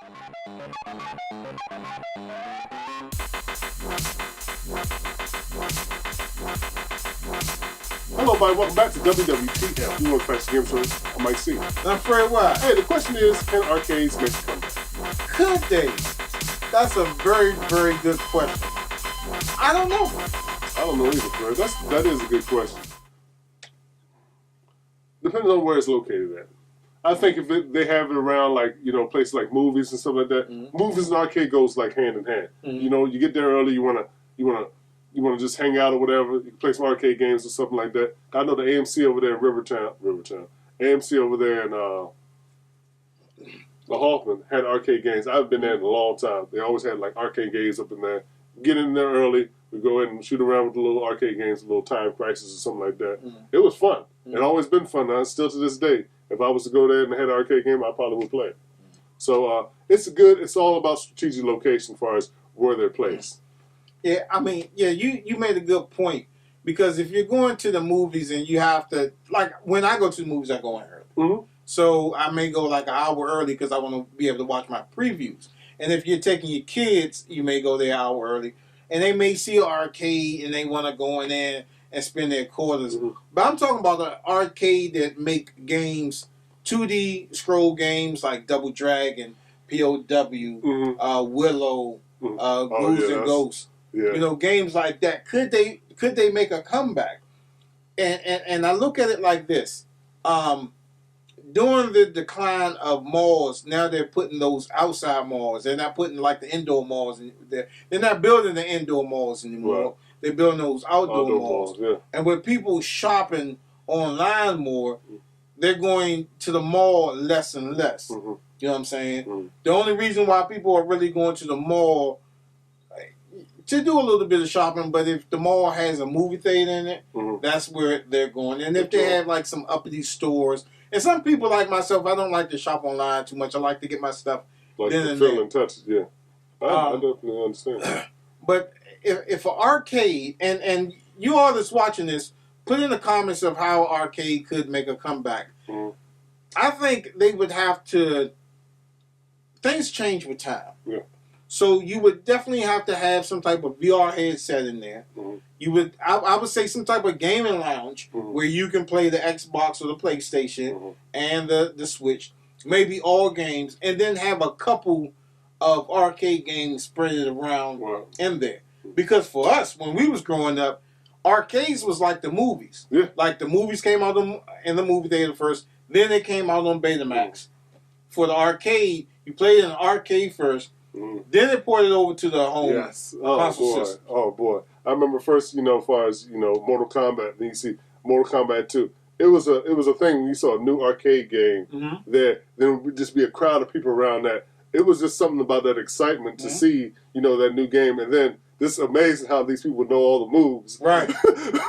Hello, everybody. Welcome back to WWTF. You want to Fashion Game Show? I'm Mike C. I'm Fred White. Hey, the question is, can arcades make a comeback? Could they? That's a very, very good question. I don't know. I don't know either, Fred. That is a good question. Depends on where it's located at. I think if they have it around, like, you know, places like movies and stuff like that, movies and arcade goes like hand in hand. You know, you get there early, you wanna just hang out or whatever. You can play some arcade games or something like that. I know the AMC over there in Rivertown, AMC over there in the Hoffman had arcade games. I've been there in a long time. They always had like arcade games up in there. Get in there early. We go in and shoot around with the little arcade games, a little Time Crisis or something like that. It was fun. It's always been fun. Now, still to this day. If I was to go there and had an arcade game, I probably would play it. So it's all about strategic location as far as where they're placed. Yeah, I mean, yeah, you made a good point. Because if you're going to the movies and you have to, like, when I go to the movies, I go in early. So I may go like an hour early because I want to be able to watch my previews. And if you're taking your kids, you may go there an hour early. And they may see an arcade and they want to go in there and spend their quarters. But I'm talking about an arcade that make games, 2D scroll games like Double Dragon, POW, Willow, Ghouls and Ghosts. Yeah. You know, games like that. Could they make a comeback? And I look at it like this. During the decline of malls, now they're putting those outside malls. They're not putting like the indoor malls. They're not building the indoor malls anymore. Right. They're building those outdoor malls. Yeah. And with people shopping online more, they're going to the mall less and less. You know what I'm saying? The only reason why people are really going to the mall to do a little bit of shopping, but if the mall has a movie theater in it, that's where they're going. And if they have like some uppity stores, and some people like myself, I don't like to shop online too much. I like to get my stuff like then and feel there. And touch. Yeah, I definitely understand. But if an arcade, and you all that's watching this, put in the comments of how arcade could make a comeback. I think they would have to. Things change with time. Yeah. So you would definitely have to have some type of VR headset in there. You would, I would say, some type of gaming lounge where you can play the Xbox or the PlayStation and the Switch, maybe all games, and then have a couple of arcade games spread around in there. Because for us, when we was growing up, arcades was like the movies. Yeah. Like the movies came out in the movie theater first, then they came out on Betamax. For the arcade, you played in the arcade first. Then they ported it over to the home console system. Oh boy! I remember first, you know, as far as Mortal Kombat. Then you see Mortal Kombat 2. It was a thing when you saw a new arcade game. There would just be a crowd of people around that. It was just something about that excitement to see, that new game. And then this is amazing how these people know all the moves. Right.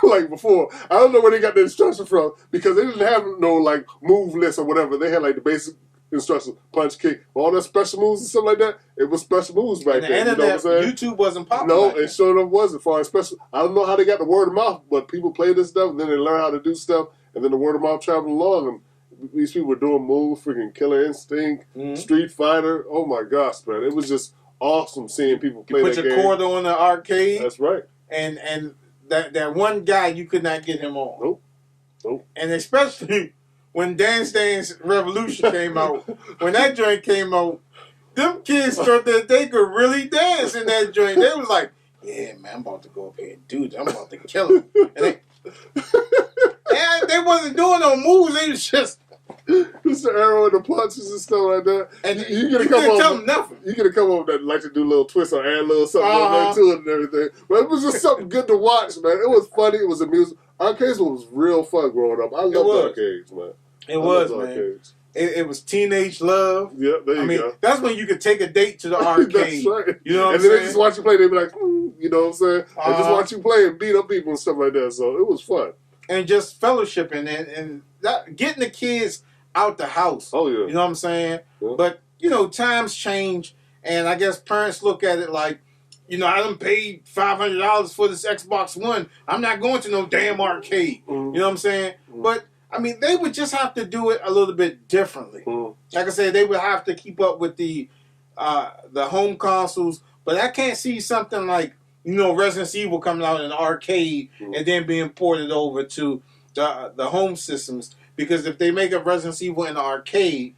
Like before, I don't know where they got the instruction from because they didn't have no like move list or whatever. They had like the basic instructions, punch, kick, all that special moves and stuff like that. It was special moves back then. And YouTube wasn't popular. No, it sure enough wasn't. As far as special, I don't know how they got the word of mouth, but people play this stuff and then they learn how to do stuff, and then the word of mouth traveled along, and these people were doing moves, freaking Killer Instinct, Street Fighter. Oh my gosh, man! It was just awesome seeing people play that game. Put your quarter on the arcade. That's right. And that one guy, you could not get him on. Nope. And especially when Dance Dance Revolution came out, when that joint came out, them kids thought that they could really dance in that joint. They was like, yeah, man, I'm about to go up here and do this. I'm about to kill him. And they wasn't doing no moves. They was just the arrow and the punches and stuff like that. And you couldn't tell them nothing. You could come up that like to do little twists or add a little something on there to it and everything. But it was just something good to watch, man. It was funny. It was amusing. Arcades was real fun growing up. I loved arcades, man. It was, man. It was teenage love. Yeah, there you go. That's when you could take a date to the arcade. That's right. You know what saying? And I'm then they just watch you play. They be like, you know what I'm saying? And just watch you play and beat up people and stuff like that. So it was fun. And just fellowshipping and that, getting the kids out the house. Oh, yeah. You know what I'm saying? Yeah. But, times change. And I guess parents look at it like, I done paid $500 for this Xbox One. I'm not going to no damn arcade. You know what I'm saying? But they would just have to do it a little bit differently. Like I said, they would have to keep up with the the home consoles, but I can't see something like, you know, Resident Evil coming out in the arcade and then being ported over to the home systems. Because if they make a Resident Evil in the arcade,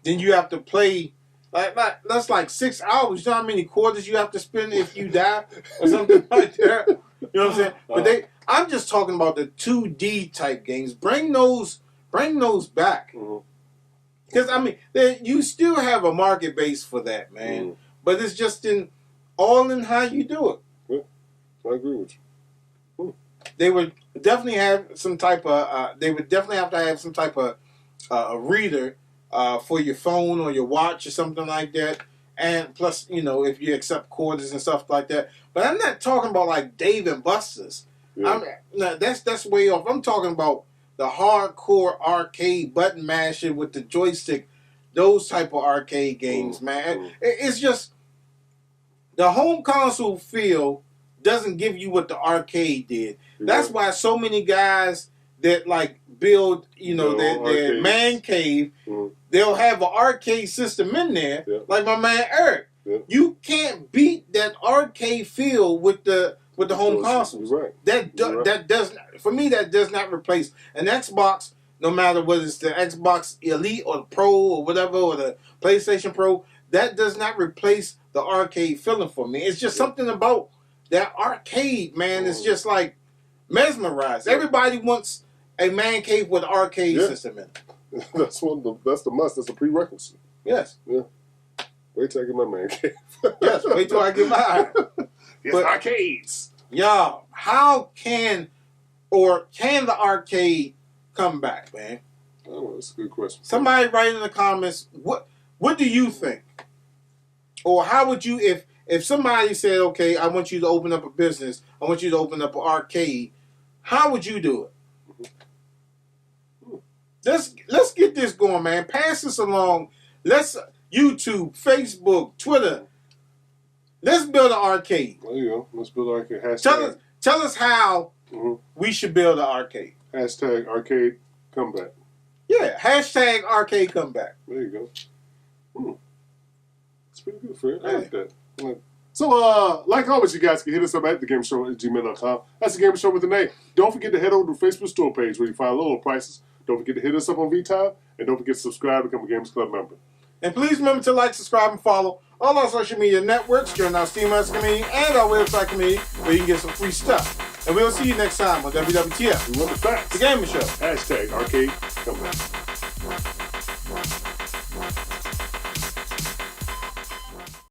then you have to play that's like 6 hours. You know how many quarters you have to spend if you die or something like that. You know what I'm saying? But I'm just talking about the 2D type games. Bring those back. Because I mean, you still have a market base for that, man. But it's just all in how you do it. Yeah, I agree with you. They would definitely have some type of. They would definitely have to have some type of a reader for your phone or your watch or something like that. And plus, you know, if you accept quarters and stuff like that. But I'm not talking about like Dave and Buster's. Yeah. No, that's way off. I'm talking about the hardcore arcade button mashing with the joystick, those type of arcade games, man. It's just the home console feel doesn't give you what the arcade did. Yeah. That's why so many guys that like build, you know, their man cave, they'll have an arcade system in there, like my man Eric. Yeah. You can't beat that arcade feel with the home consoles. Right. That does for me, that does not replace an Xbox. No matter whether it's the Xbox Elite or the Pro or whatever, or the PlayStation Pro, that does not replace the arcade feeling for me. It's just something about that arcade, man. It's just like mesmerized. Everybody wants a man cave with an arcade system in it. That's the must. That's a prerequisite. Yes. Yeah. Wait till I get my man cave. Yes. Wait till I get mine. But arcades. Y'all, how can the arcade come back, man? Oh, that's a good question. Somebody write in the comments, what do you think? Or how would you, if somebody said, okay, I want you to open up a business, I want you to open up an arcade, how would you do it? Let's get this going, man. Pass this along. Let's YouTube, Facebook, Twitter. Let's build an arcade. There you go. Let's build an arcade. Hashtag. Tell us how we should build an arcade. Hashtag arcade comeback. Yeah, hashtag arcade comeback. There you go. It's pretty good, Fred. I like that. So, like always, you guys can hit us up at thagamersshow@gmail.com. That's The Gamer Show with an A. Don't forget to head over to the Facebook store page where you find lower prices. Don't forget to hit us up on vTime. And don't forget to subscribe and become a Gamers Club member. And please remember to like, subscribe, and follow all our social media networks, join our Steam community, and our website community where you can get some free stuff. And we'll see you next time on WWTF. Remember facts. The Gamer Show. Hashtag arcade comeback.